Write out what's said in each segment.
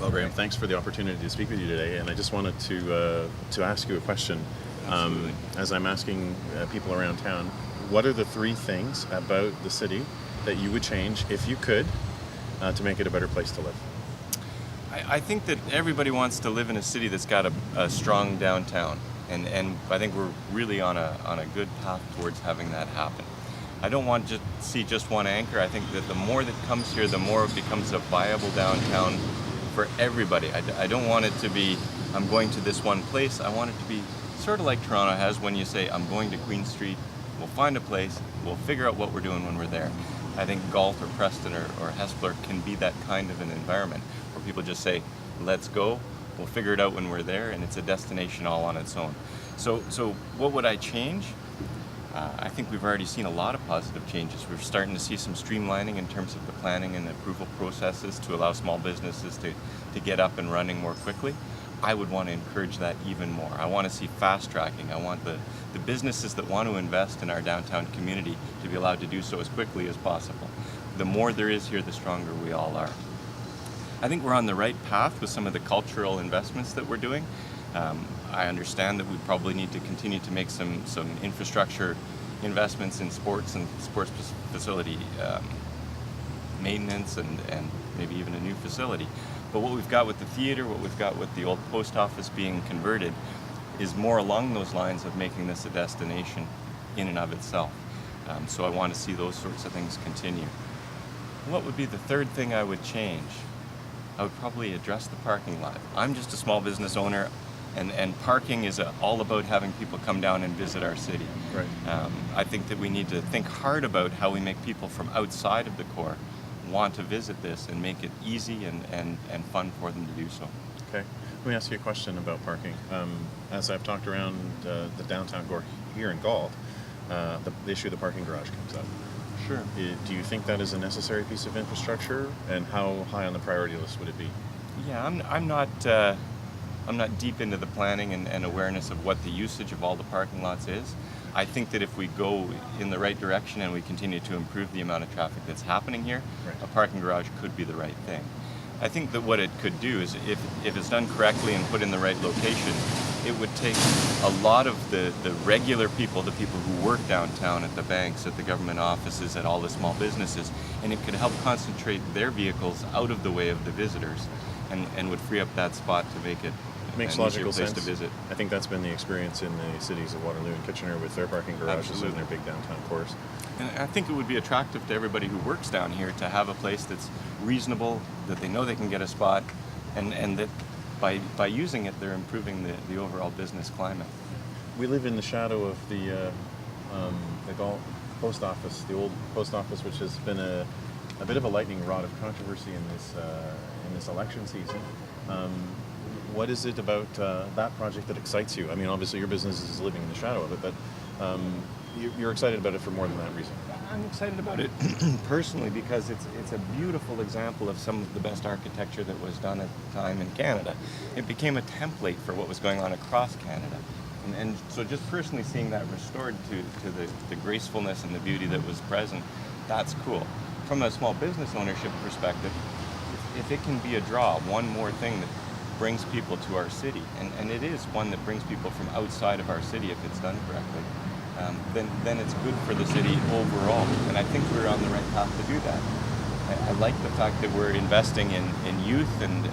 Well, Graham, thanks for the opportunity to speak with you today. And I just wanted to ask you a question. As I'm asking people around town, what are the three things about the city that you would change, if you could, to make it a better place to live? I think that everybody wants to live in a city that's got a strong downtown, and I think we're really on a good path towards having that happen. I don't want to see just one anchor. I think that the more that comes here, the more it becomes a viable downtown for everybody. I don't want it to be, I'm going to this one place. I want it to be sort of like Toronto has when you say, I'm going to Queen Street, we'll find a place, we'll figure out what we're doing when we're there. I think Galt or Preston or Hespeler can be that kind of an environment where people just say, let's go, we'll figure it out when we're there, and it's a destination all on its own. So what would I change? I think we've already seen a lot of positive changes. We're starting to see some streamlining in terms of the planning and approval processes to allow small businesses to get up and running more quickly. I would want to encourage that even more. I want to see fast tracking. I want the businesses that want to invest in our downtown community to be allowed to do so as quickly as possible. The more there is here, the stronger we all are. I think we're on the right path with some of the cultural investments that we're doing. I understand that we probably need to continue to make some infrastructure investments in sports and sports facility maintenance and maybe even a new facility. But what we've got with the theater, what we've got with the old post office being converted, is more along those lines of making this a destination in and of itself. So I want to see those sorts of things continue. What would be the third thing I would change? I would probably address the parking lot. I'm just a small business owner, and parking is all about having people come down and visit our city. Right. I think that we need to think hard about how we make people from outside of the core want to visit this and make it easy and fun for them to do so. Okay. Let me ask you a question about parking. As I've talked around the downtown core here in Galt, the issue of the parking garage comes up. Sure. Do you think that is a necessary piece of infrastructure, and how high on the priority list would it be? Yeah, I'm not deep into the planning and awareness of what the usage of all the parking lots is. I think that if we go in the right direction and we continue to improve the amount of traffic that's happening here, right, a parking garage could be the right thing. I think that what it could do is, if it's done correctly and put in the right location, it would take a lot of the regular people, the people who work downtown at the banks, at the government offices, at all the small businesses, and it could help concentrate their vehicles out of the way of the visitors and would free up that spot to make it Makes an easier logical place sense to visit. I think that's been the experience in the cities of Waterloo and Kitchener with their parking garages Absolutely. and their big downtown cores. And I think it would be attractive to everybody who works down here to have a place that's reasonable, that they know they can get a spot, and that by using it, they're improving the overall business climate. We live in the shadow of the Galt post office, the old post office, which has been a bit of a lightning rod of controversy in this election season. What is it about that project that excites you? I mean, obviously your business is living in the shadow of it, but you're excited about it for more than that reason. I'm excited about it personally because it's a beautiful example of some of the best architecture that was done at the time in Canada. It became a template for what was going on across Canada. And so just personally seeing that restored to the gracefulness and the beauty that was present, that's cool. From a small business ownership perspective, if it can be a draw, one more thing that brings people to our city, and it is one that brings people from outside of our city if it's done correctly, then it's good for the city overall. And I think we're on the right path to do that. I like the fact that we're investing in youth and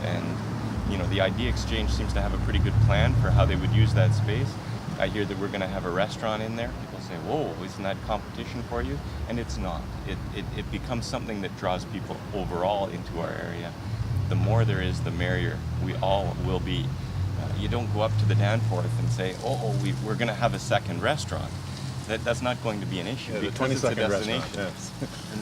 the Idea Exchange seems to have a pretty good plan for how they would use that space. I hear that we're going to have a restaurant in there. People say, whoa, isn't that competition for you? And it's not. It becomes something that draws people overall into our area. The more there is, the merrier we all will be. You don't go up to the Danforth and say, we're going to have a second restaurant. That's not going to be an issue because it's a destination. Yes.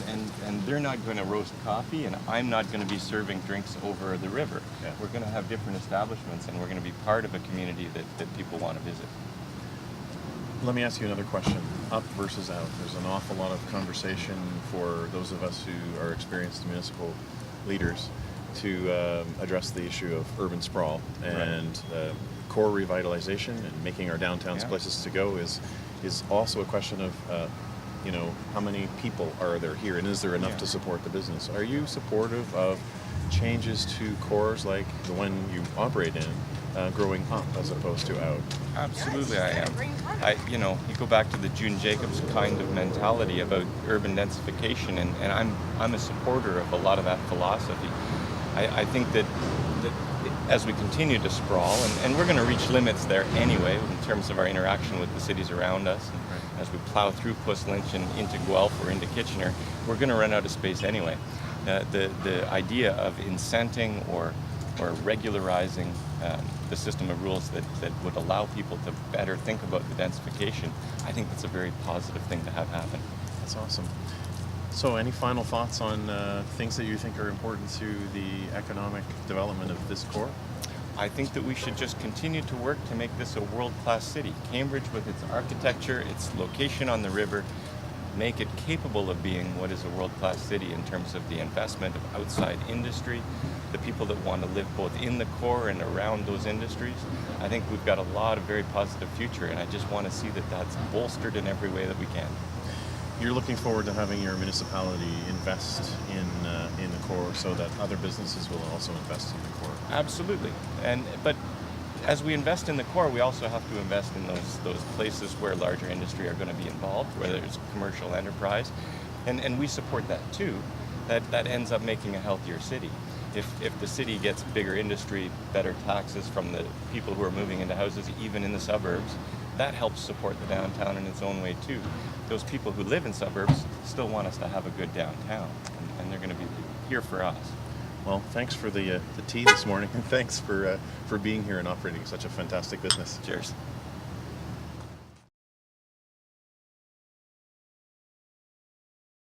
and they're not going to roast coffee, and I'm not going to be serving drinks over the river. Yeah. We're going to have different establishments, and we're going to be part of a community that people want to visit. Let me ask you another question. Up versus out. There's an awful lot of conversation for those of us who are experienced municipal leaders to address the issue of urban sprawl and core revitalization and making our downtowns places to go is also a question of how many people are there here and is there enough to support the business? Are you supportive of changes to cores like the one you operate in, growing up as opposed to out? Absolutely, I am. You go back to the June Jacobs kind of mentality about urban densification, and I'm a supporter of a lot of that philosophy. I think that as we continue to sprawl, and we're going to reach limits there anyway in terms of our interaction with the cities around us, and as we plow through Puss Lynch and into Guelph or into Kitchener, we're going to run out of space anyway. The idea of incenting or regularizing the system of rules that would allow people to better think about the densification, I think that's a very positive thing to have happen. That's awesome. So any final thoughts on things that you think are important to the economic development of this core? I think that we should just continue to work to make this a world-class city. Cambridge, with its architecture, its location on the river, make it capable of being what is a world-class city in terms of the investment of outside industry, the people that want to live both in the core and around those industries. I think we've got a lot of very positive future, and I just want to see that that's bolstered in every way that we can. You're looking forward to having your municipality invest in the core so that other businesses will also invest in the core. Absolutely, but as we invest in the core, we also have to invest in those places where larger industry are going to be involved, where there's commercial enterprise, and we support that too. That ends up making a healthier city. If the city gets bigger industry, better taxes from the people who are moving into houses, even in the suburbs, that helps support the downtown in its own way too. Those people who live in suburbs still want us to have a good downtown, and they're going to be here for us. Well, thanks for the tea this morning, and thanks for being here and operating such a fantastic business. Cheers.